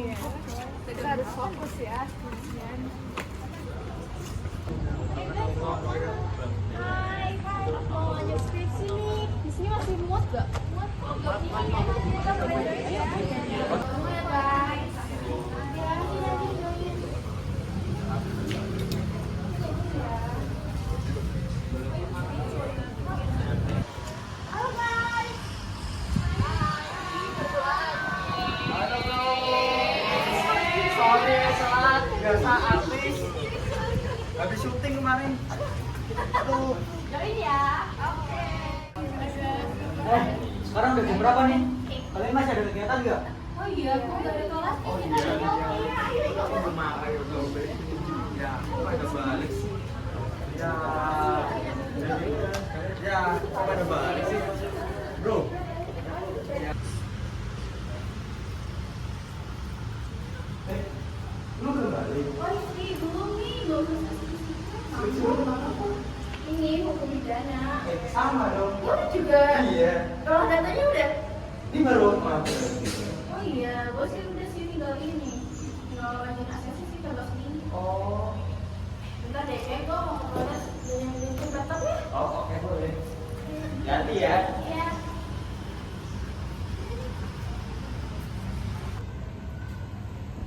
Iya. Kita harus fokus ya. Kemudian. Hai, mau lanjut skripsi nih. Di sini masih muat gak? Muat. Kita mulai dulu ya. Tunggu ya guys. Hati-hati join. Halo guys. Sorry, salah biasa artis. Habis syuting kemarin. Aduh. Join ya. Oke. Sekarang udah jam berapa nih? Kalian masih ada kegiatan nggak? Oh iya, aku udah ada kelas. Oh Kita iya. ada Kemarin udah balik. Ya, kok ada balik sih? Ya, kok ada balik sih? Bro. Lu udah balik? Oh ini belum nih, belum ini hukum pidana. Sama dong. Ya udah juga. Iya. Kalau datanya udah. Ini baru maaf. Oh iya, gue sih udah sih tinggal ini. Tinggal lanjut asesmen sih tinggal segini. Oh. Bentar deh, kayak gue mau ke toilet yang laptop ya. Oh, oke boleh. Ganti ya. Iya.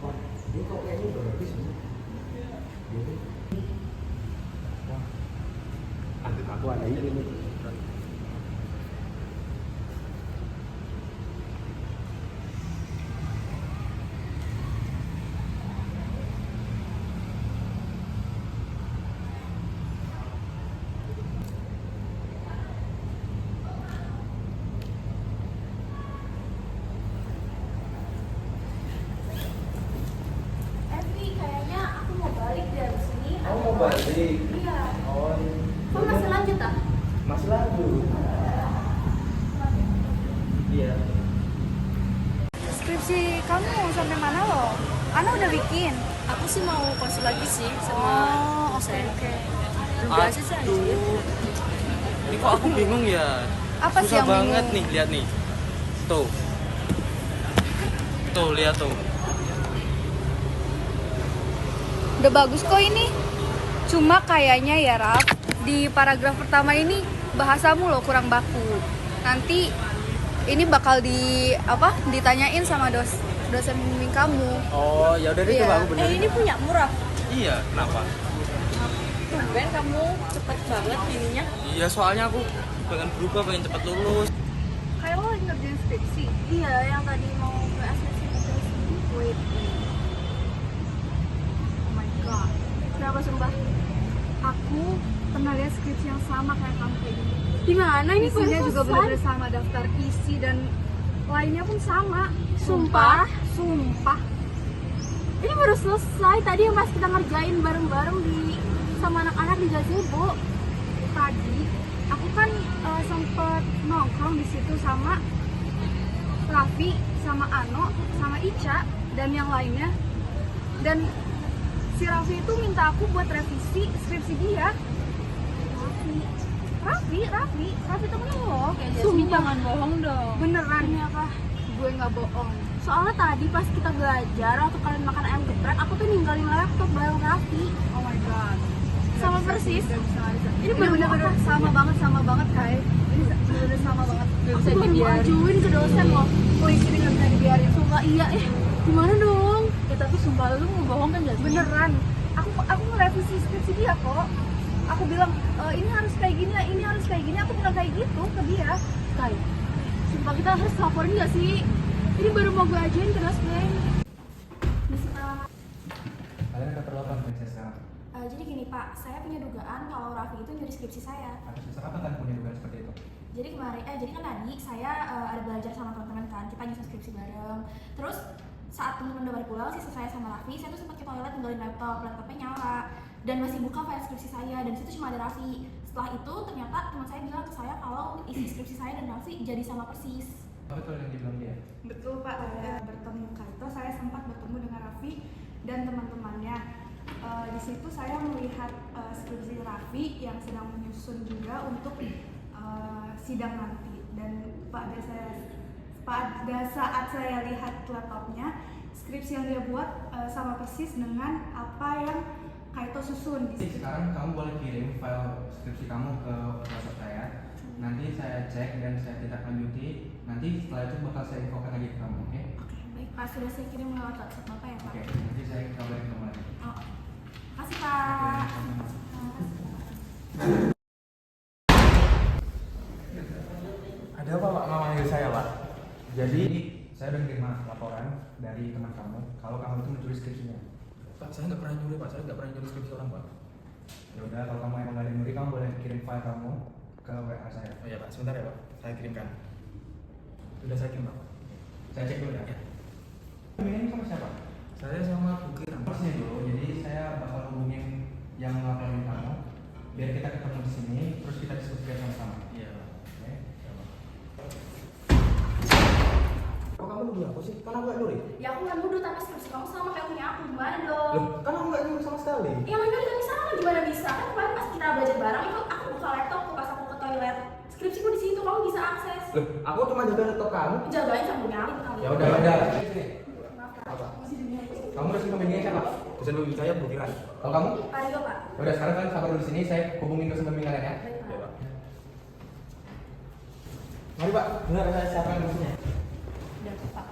Wah, ini kok kayaknya udah habis nih. Wah, aku ada ini nih. Evi, kayaknya aku mau balik dari sini. Kamu mau balik? Iya. Oh, Kamu masih lanjut ah? masih lanjut. Iya. Skripsi kamu sampai mana loh? Ana udah bikin. Aku sih mau konsul lagi sih sama Oh, oke dosen. oke. Biasa sih anjir. Ini kok aku bingung ya. Apa sih Susah yang banget bingung? nih, lihat nih. Tuh. Tuh, lihat tuh. Udah bagus kok ini. Cuma kayaknya ya Raf, di paragraf pertama ini bahasamu loh kurang baku. Nanti ini bakal ditanyain sama dosen pembimbing kamu. Oh, ya udah deh, Iya. coba aku benerin. Ini punya murah. Iya, kenapa? Tumben kamu cepet banget ininya. Iya, soalnya aku pengen berubah, pengen cepet lulus. Kayak lo lagi ngerjain skripsi. Iya, yang tadi mau ke asesmen itu. Wait. Oh my god. Kenapa sumpah? Aku pernah lihat skripsi yang sama kayak kamu kayak gini. Di mana ini Isinya baru juga selesai? bener-bener sama, daftar isi dan lainnya pun sama. Sumpah? Sumpah. Ini baru selesai. Tadi yang pas kita ngerjain bareng-bareng sama anak-anak di gazebo. Tadi aku kan sempet nongkrong di situ sama Raffi, sama Ano, sama Ica dan yang lainnya. Dan si Raffi itu minta aku buat revisi skripsi dia. Raffi temen lo. Sumpah jangan bohong dong. Beneran Ya kah? gue nggak bohong. Soalnya tadi pas kita belajar waktu kalian makan ayam geprek, aku tuh ninggalin laptop bareng Raffi. Oh my god. Sama persis. Ini bener-bener sama banget Kai. Ini bener-bener sama banget. Gak Aku bisa baru mau dibiarin. ajuin ke dosen loh. Polisi ini nggak bisa dibiarin. Sumpah iya gimana dong? Ya tapi sumpah lu mau bohong kan gak sih? Beneran. Aku ngerevisi skripsi dia kok. Aku bilang ini harus kayak gini, ini harus kayak gini. Aku bilang kayak gitu ke dia. Kai, sumpah kita harus laporin gak sih? Ini baru mau gue ajuin ke dosen. Kalian ada perlu apa nih sekarang? Jadi gini Pak, saya punya dugaan kalau Raffi itu nyuri skripsi saya. Atas dasar apa kalian punya dugaan seperti itu? Jadi jadi kan tadi saya ada belajar sama teman-teman kan, kita nyusun skripsi bareng. Terus saat teman-teman udah balik pulang, sisa saya sama Raffi, saya tuh sempat ke toilet ninggalin laptopnya nyala dan masih buka file skripsi saya dan situ cuma ada Raffi. Setelah itu ternyata teman saya bilang ke saya kalau isi skripsi saya dan Raffi jadi sama persis. Apa betul yang dibilang dia? Betul Pak, bertemu Kaito, saya sempat bertemu dengan Raffi dan teman-temannya. Di situ saya melihat skripsi Raffi yang sedang menyusun juga untuk sidang nanti. Dan pada saat saya lihat laptopnya, skripsi yang dia buat sama persis dengan apa yang Kaito susun di situ. Sekarang kamu boleh kirim file skripsi kamu ke WhatsApp saya. Nanti saya cek dan saya tindak lanjuti. Nanti setelah itu bakal saya infokan lagi ke kamu, oke? Oke, baik Pak, sudah saya kirim lewat WhatsApp Bapak ya Pak. Oke, nanti saya kabarin kamu lagi. Oh, makasih Pak. Ada apa Pak memanggil saya Pak? Jadi saya udah menerima laporan dari teman kamu kalau kamu itu mencuri skripsinya. Pak, saya nggak pernah nyuri Pak, saya nggak pernah nyuri skripsi orang Pak. Ya udah, kalau kamu emang gak ada nyuri, kamu boleh kirim file kamu ke WA saya. Oh iya Pak, sebentar ya Pak, saya kirimkan. Sudah saya kirim Pak. Saya cek dulu ya. Ini sama siapa? Saya sama Bukiran. Terusnya dulu, jadi saya bakal hubungin yang ngelaporin kamu biar kita ketemu di sini, terus kita diskusikan sama-sama. Iya Pak. Oke? Kok kamu nuduh aku sih? Kan aku nggak nyuri. Ya aku nggak nuduh, tapi skripsi kamu sama kayak punya aku, gimana dong? Loh, kan aku nggak nyuri sama sekali. Yang lainnya kan sama, gimana bisa? Kan kemarin pas kita belajar bareng itu aku buka laptopku pas aku ke toilet. Skripsiku di situ, kamu bisa akses. Loh, aku cuma jaga laptop kamu. Jagain sambil nyalin kali. Ya udah, sini. Maaf, Kak. Apa? Masih dunia itu. Kamu resmi pembimbingnya siapa? Dosen pembimbing saya Bukiran. Kalau kamu? Pak Rio, Pak. Ya udah, sekarang kalian sabar dulu di sini, saya hubungin dosen pembimbing kalian ya. Baik, Iya Pak. Pak. Mari Pak, benar saya siapkan dosennya. Udah, Pak.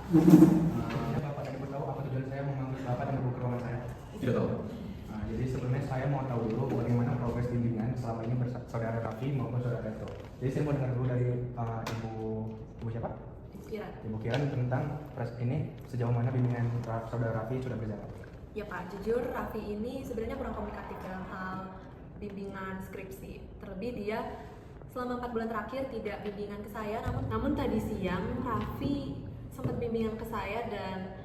Bapak tadi beritahu apa tujuan saya memanggil Bapak dan Ibu ke ruangan saya? Tidak tahu. Nah, jadi sebelumnya saya mau tahu dulu bagaimana progres bimbingan selama ini saudara Raffi maupun saudara Reto. Jadi saya mau dengar dulu dari ibu siapa? Bukiran. Ibu Kiran tentang ini sejauh mana bimbingan saudara Raffi sudah berjalan. Ya Pak, jujur Raffi ini sebenarnya kurang komunikatif dalam hal bimbingan skripsi. Terlebih dia selama 4 bulan terakhir tidak bimbingan ke saya, namun tadi siang Raffi sempat bimbingan ke saya dan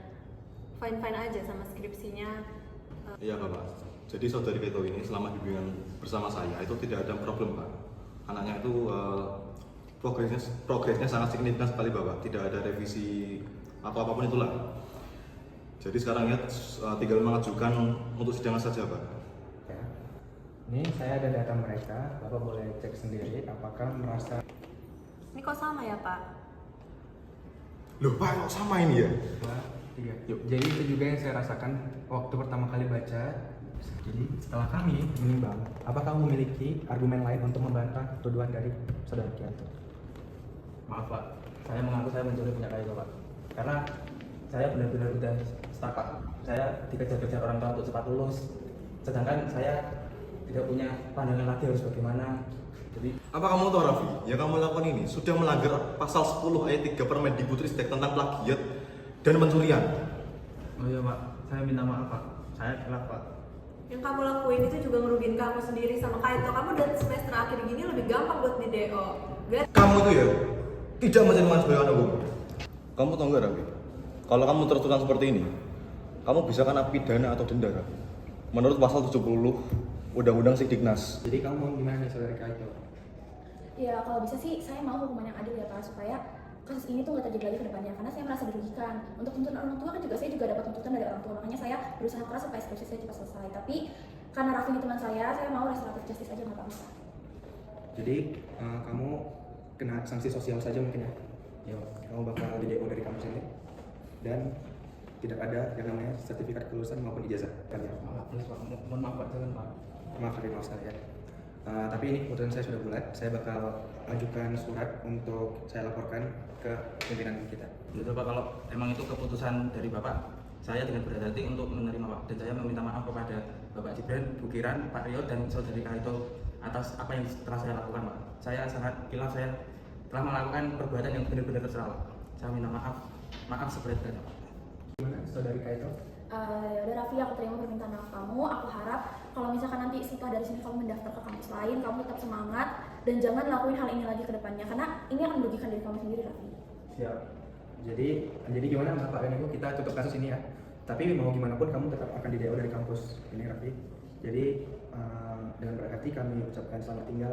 fine-fine aja sama skripsinya. Iya Bapak, jadi saudari Keto ini selama bimbingan bersama saya itu tidak ada problem Pak. Anaknya itu progresnya sangat signifikan sekali Bapak, tidak ada revisi apapun itulah. Jadi sekarang ya tinggal mengajukan untuk sidangan saja Pak. Ya. Ini saya ada data mereka, Bapak boleh cek sendiri apakah merasa. Ini kok sama ya Pak? Loh Pak, kok sama ini ya? 2, 3. Yuk, jadi itu juga yang saya rasakan waktu pertama kali baca. Jadi setelah kami menimbang, apakah kamu memiliki argumen lain untuk membantah tuduhan dari saudara Kianto? Maaf Pak, saya mengaku saya mencuri punya kayu Pak. Karena saya benar-benar udah stuck Pak. Saya dikejar-kejar orang tua untuk cepat lulus. Sedangkan saya tidak punya pandangan lagi harus bagaimana. Jadi Apa kamu tahu Raffi, yang kamu lakukan ini sudah melanggar pasal 10 ayat 3 Permendikbudristek tentang plagiat dan pencurian. oh iya Pak, saya minta maaf Pak. Saya khilaf Pak. Yang kamu lakuin itu juga ngerugiin kamu sendiri sama Kaito. Kamu dan semester akhir gini lebih gampang buat di DO. Kamu itu ya tidak mencerminkan sebagai anak hukum. Kamu tahu nggak Raffi? Kalau kamu terus-terusan seperti ini, kamu bisa kena pidana atau denda Raffi. Menurut pasal 70 Undang-Undang Sidiknas. Jadi kamu mau gimana nih saudara Kaito? Ya kalau bisa sih saya mau hukuman yang adil ya Pak, supaya kasus ini tuh nggak terjadi lagi ke depannya, karena saya merasa dirugikan. Untuk tuntutan orang tua kan juga saya juga dapat tuntutan dari orang tua, makanya saya berusaha keras supaya skripsi saya cepat selesai. Tapi karena Raffi ini teman saya mau restoratif justice aja nggak apa-apa. Jadi kamu kena sanksi sosial saja mungkin ya? Ya, kamu bakal di DO dari kampus ini dan tidak ada yang namanya sertifikat kelulusan maupun ijazah kan ya? Maaf, please Pak. Mohon maaf Pak, jangan Pak. Maaf maaf sekalian. Tapi ini keputusan saya sudah bulat. Saya bakal ajukan surat untuk saya laporkan ke pimpinan kita. Betul Pak, kalau emang itu keputusan dari Bapak, saya dengan berat hati untuk menerima Pak. Dan saya meminta maaf kepada Bapak Jibran, Bukiran, Pak Rio, dan saudari Kaito atas apa yang telah saya lakukan Pak. Saya sangat khilaf, saya telah melakukan perbuatan yang benar-benar tercela Pak. Saya minta maaf seberat-beratnya Pak. Gimana saudari Kaito? Ya udah Raffi, aku terima permintaan maaf kamu. Aku harap kalau misalkan nanti setelah dari sini kamu mendaftar ke kampus lain, kamu tetap semangat dan jangan lakuin hal ini lagi ke depannya, karena ini akan merugikan diri kamu sendiri Raffi. Siap. Jadi gimana Bapak dan Ibu, kita tutup kasus ini ya. Tapi mau gimana pun kamu tetap akan di DO dari kampus ini Raffi. Jadi dengan berat hati kami ucapkan selamat tinggal